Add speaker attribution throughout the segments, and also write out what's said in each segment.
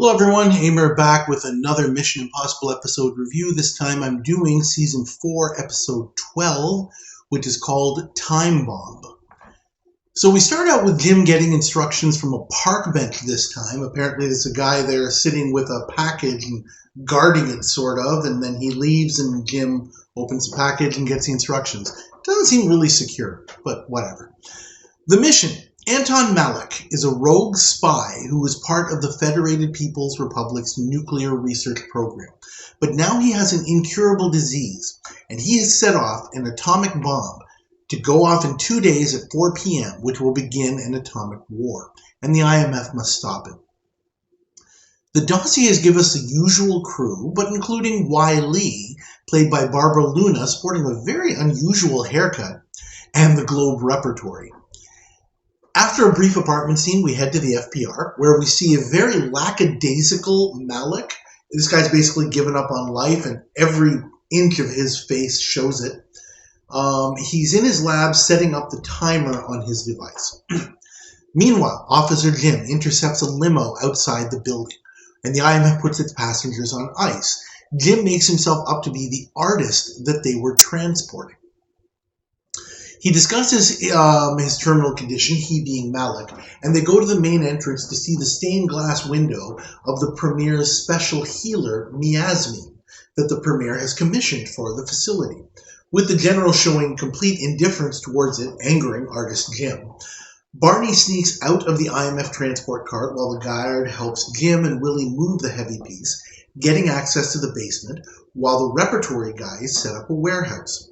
Speaker 1: Hello everyone, Amer back with another Mission Impossible episode review. This time I'm doing Season 4, Episode 12, which is called Time Bomb. So we start out with Jim getting instructions from a park bench this time. Apparently there's a guy there sitting with a package and guarding it, sort of, and then he leaves and Jim opens the package and gets the instructions. Doesn't seem really secure, but whatever. The mission. Anton Malik is a rogue spy who was part of the Federated People's Republic's nuclear research program. But now he has an incurable disease, and he has set off an atomic bomb to go off in 2 days at 4 p.m., which will begin an atomic war, and the IMF must stop it. The dossiers give us the usual crew, but including Y. Lee, played by Barbara Luna, sporting a very unusual haircut, and the Globe Repertory. After a brief apartment scene, we head to the FPR, where we see a very lackadaisical Malik. This guy's basically given up on life, and every inch of his face shows it. He's in his lab setting up the timer on his device. Meanwhile, Officer Jim intercepts a limo outside the building, and the IMF puts its passengers on ice. Jim makes himself up to be the artist that they were transporting. He discusses his terminal condition, he being Malik, and they go to the main entrance to see the stained glass window of the Premier's special healer, Miasmin, that the Premier has commissioned for the facility, with the General showing complete indifference towards it, angering artist Jim. Barney sneaks out of the IMF transport cart while the guard helps Jim and Willie move the heavy piece, getting access to the basement, while the repertory guys set up a warehouse.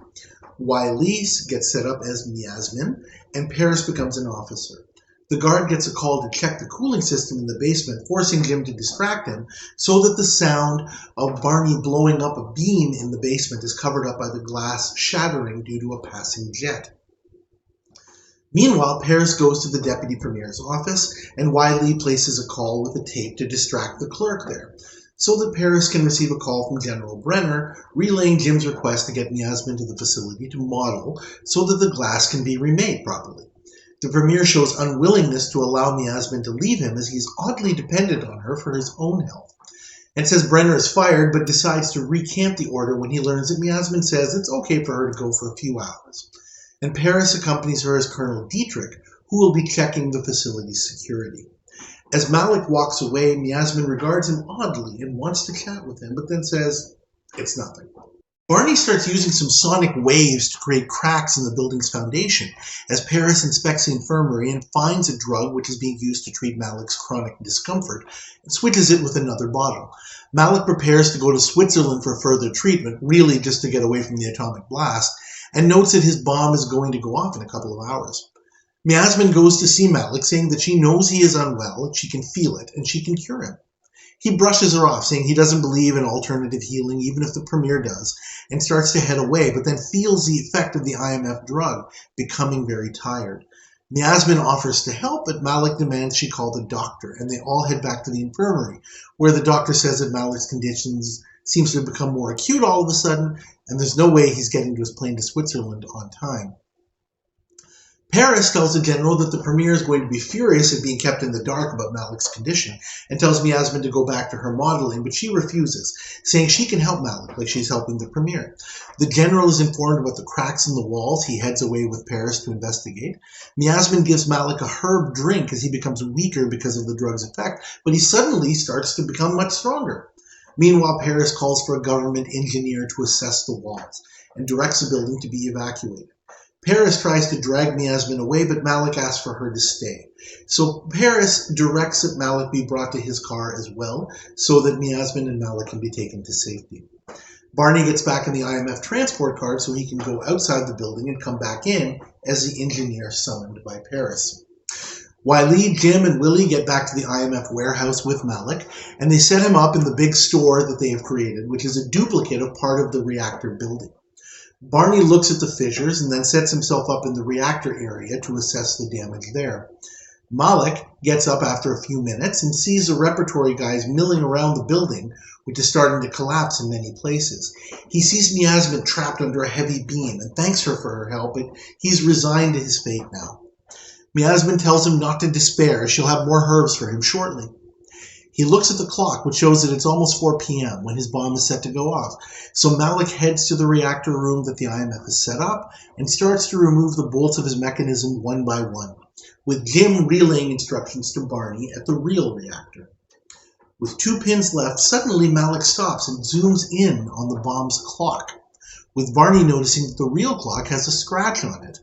Speaker 1: Y. Lee gets set up as Miasmin, and Paris becomes an officer. The guard gets a call to check the cooling system in the basement, forcing Jim to distract him so that the sound of Barney blowing up a beam in the basement is covered up by the glass shattering due to a passing jet. Meanwhile, Paris goes to the Deputy Premier's office, and Y. Lee places a call with a tape to distract the clerk there, so that Paris can receive a call from General Brenner, relaying Jim's request to get Miasmin to the facility to model so that the glass can be remade properly. The Premier shows unwillingness to allow Miasmin to leave him as he's oddly dependent on her for his own health, and says Brenner is fired but decides to recant the order when he learns that Miasmin says it's okay for her to go for a few hours. And Paris accompanies her as Colonel Dietrich, who will be checking the facility's security. As Malik walks away, Miasmin regards him oddly and wants to chat with him, but then says, it's nothing. Barney starts using some sonic waves to create cracks in the building's foundation as Paris inspects the infirmary and finds a drug which is being used to treat Malik's chronic discomfort and switches it with another bottle. Malik prepares to go to Switzerland for further treatment, really just to get away from the atomic blast, and notes that his bomb is going to go off in a couple of hours. Miasmin goes to see Malik, saying that she knows he is unwell, she can feel it, and she can cure him. He brushes her off, saying he doesn't believe in alternative healing, even if the Premier does, and starts to head away, but then feels the effect of the IMF drug, becoming very tired. Miasmin offers to help, but Malik demands she call the doctor, and they all head back to the infirmary, where the doctor says that Malik's conditions seems to have become more acute all of a sudden, and there's no way he's getting to his plane to Switzerland on time. Paris tells the General that the Premier is going to be furious at being kept in the dark about Malik's condition and tells Miasmin to go back to her modeling, but she refuses, saying she can help Malik like she's helping the Premier. The General is informed about the cracks in the walls. He heads away with Paris to investigate. Miasmin gives Malik a herb drink as he becomes weaker because of the drug's effect, but he suddenly starts to become much stronger. Meanwhile, Paris calls for a government engineer to assess the walls and directs the building to be evacuated. Paris tries to drag Miasmin away, but Malik asks for her to stay. So Paris directs that Malik be brought to his car as well, so that Miasmin and Malik can be taken to safety. Barney gets back in the IMF transport cart so he can go outside the building and come back in as the engineer summoned by Paris. Y. Lee, Jim, and Willie get back to the IMF warehouse with Malik, and they set him up in the big store that they have created, which is a duplicate of part of the reactor building. Barney looks at the fissures and then sets himself up in the reactor area to assess the damage there. Malik gets up after a few minutes and sees the repertory guys milling around the building, which is starting to collapse in many places. He sees Miasmin trapped under a heavy beam and thanks her for her help, but he's resigned to his fate now. Miasmin tells him not to despair, as she'll have more herbs for him shortly. He looks at the clock, which shows that it's almost 4 p.m. when his bomb is set to go off. So Malik heads to the reactor room that the IMF has set up and starts to remove the bolts of his mechanism one by one, with Jim relaying instructions to Barney at the real reactor. With 2 pins left, suddenly Malik stops and zooms in on the bomb's clock, with Barney noticing that the real clock has a scratch on it.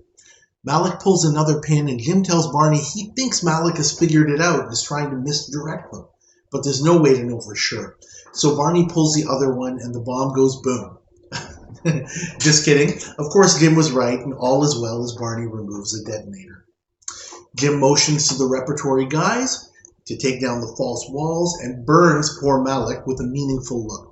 Speaker 1: Malik pulls another pin and Jim tells Barney he thinks Malik has figured it out and is trying to misdirect them, but there's no way to know for sure. So Barney pulls the other one and the bomb goes boom. Just kidding. Of course, Jim was right, and all is well as Barney removes the detonator. Jim motions to the repertory guys to take down the false walls and burns poor Malik with a meaningful look.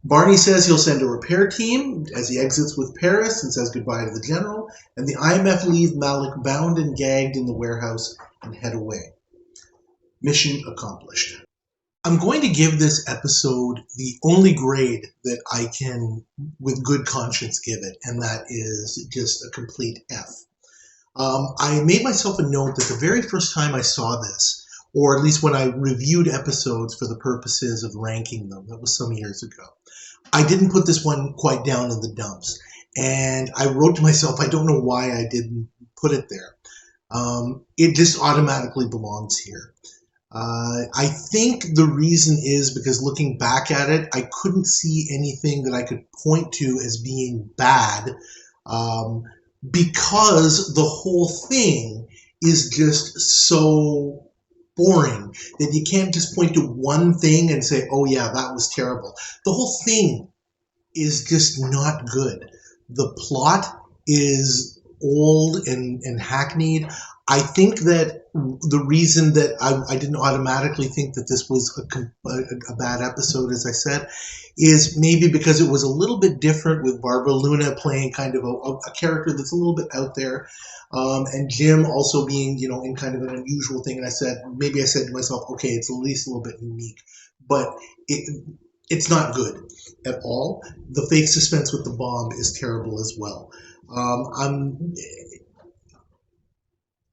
Speaker 1: Barney says he'll send a repair team as he exits with Paris and says goodbye to the general, and the IMF leave Malik bound and gagged in the warehouse and head away. Mission accomplished. I'm going to give this episode the only grade that I can, with good conscience, give it, and that is just a complete F. I made myself a note that the very first time I saw this, or at least when I reviewed episodes for the purposes of ranking them, that was some years ago, I didn't put this one quite down in the dumps. And I wrote to myself, I don't know why I didn't put it there. It just automatically belongs here. I think the reason is because looking back at it, I couldn't see anything that I could point to as being bad, because the whole thing is just so boring that you can't just point to one thing and say, oh yeah, that was terrible. The whole thing is just not good. The plot is old and hackneyed. I think that the reason that I didn't automatically think that this was a bad episode, as I said, is maybe because it was a little bit different, with Barbara Luna playing kind of a character that's a little bit out there, and Jim also being, in kind of an unusual thing. And I said to myself, okay, it's at least a little bit unique, but it's not good at all. The fake suspense with the bomb is terrible as well.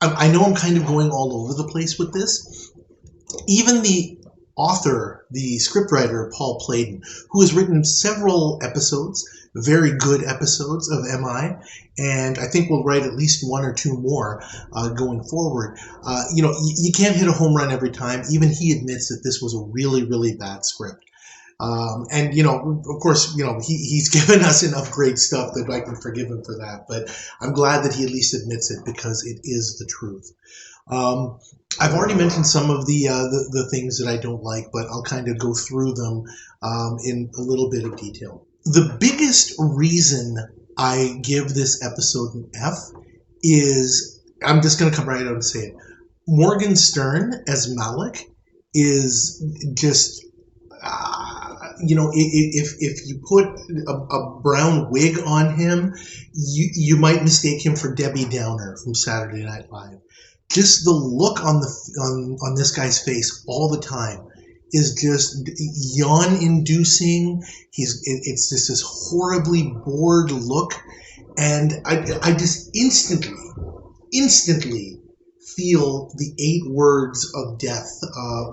Speaker 1: I know I'm kind of going all over the place with this. Even the author, the scriptwriter, Paul Playden, who has written several episodes, very good episodes of MI, and I think will write at least 1 or 2 more going forward. You can't hit a home run every time. Even he admits that this was a really, really bad script. And of course, he's given us enough great stuff that I can forgive him for that. But I'm glad that he at least admits it, because it is the truth. I've already mentioned some of the things that I don't like, but I'll kind of go through them in a little bit of detail. The biggest reason I give this episode an F is, I'm just going to come right out and say it, Morgan Stern as Malik is just... if you put a brown wig on him, you might mistake him for Debbie Downer from Saturday Night Live. Just the look on this guy's face all the time is just yawn-inducing. It's just this horribly bored look, and I just instantly feel the 8 words of death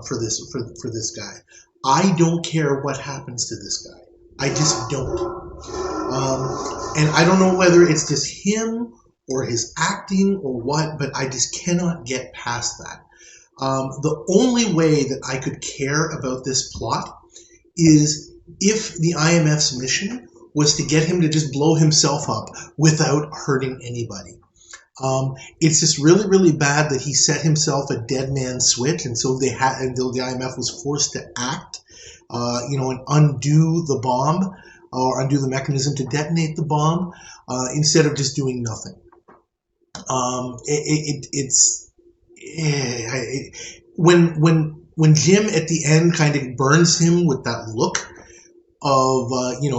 Speaker 1: for this guy. I don't care what happens to this guy. I just don't. And I don't know whether it's just him or his acting or what, but I just cannot get past that. The only way that I could care about this plot is if the IMF's mission was to get him to just blow himself up without hurting anybody. It's just really, really bad that he set himself a dead man switch, and so the IMF was forced to act, and undo the bomb, or undo the mechanism to detonate the bomb, instead of just doing nothing. When Jim at the end kind of burns him with that look of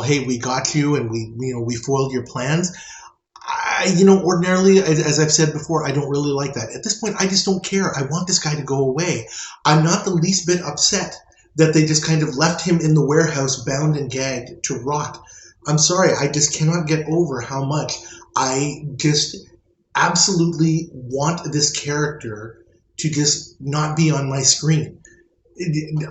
Speaker 1: hey, we got you, and we foiled your plans. Ordinarily, as I've said before, I don't really like that. At this point, I just don't care. I want this guy to go away. I'm not the least bit upset that they just kind of left him in the warehouse bound and gagged to rot. I'm sorry, I just cannot get over how much I just absolutely want this character to just not be on my screen.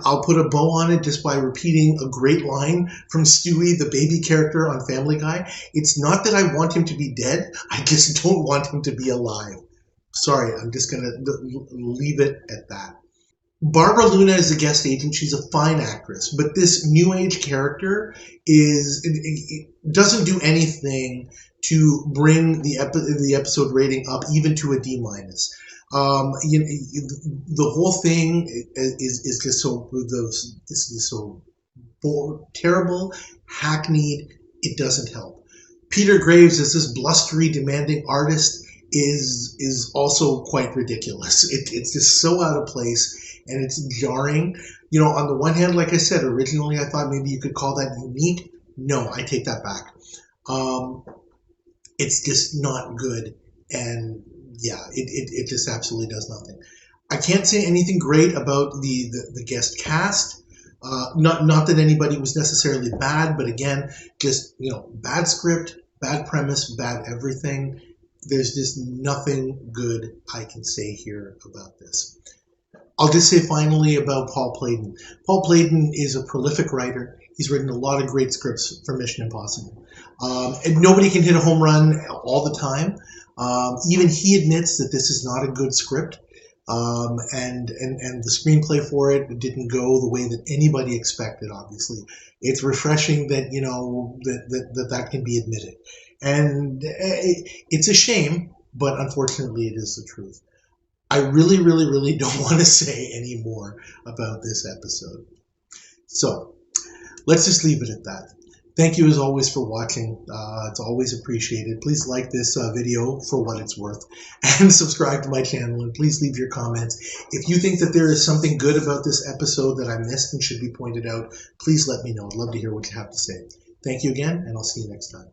Speaker 1: I'll put a bow on it just by repeating a great line from Stewie, the baby character on Family Guy. It's not that I want him to be dead, I just don't want him to be alive. Sorry, I'm just going to leave it at that. Barbara Luna is a guest agent. She's a fine actress, but this new age character it doesn't do anything to bring the episode rating up even to a D minus. The whole thing is just so terrible, hackneyed. It doesn't help. Peter Graves as this blustery, demanding artist is also quite ridiculous. It's just so out of place. And it's jarring. On the one hand, like I said, originally I thought maybe you could call that unique. No, I take that back. It's just not good. And yeah, it just absolutely does nothing. I can't say anything great about the guest cast. Not that anybody was necessarily bad, but again, just, bad script, bad premise, bad everything. There's just nothing good I can say here about this. I'll just say finally about Paul Playton. Paul Playton is a prolific writer. He's written a lot of great scripts for Mission Impossible. And nobody can hit a home run all the time. Even he admits that this is not a good script. And the screenplay for it didn't go the way that anybody expected, obviously. It's refreshing that, that can be admitted. And it's a shame, but unfortunately it is the truth. I really, really, really don't want to say any more about this episode. So let's just leave it at that. Thank you as always for watching. It's always appreciated. Please like this video for what it's worth and subscribe to my channel, and please leave your comments. If you think that there is something good about this episode that I missed and should be pointed out, please let me know. I'd love to hear what you have to say. Thank you again, and I'll see you next time.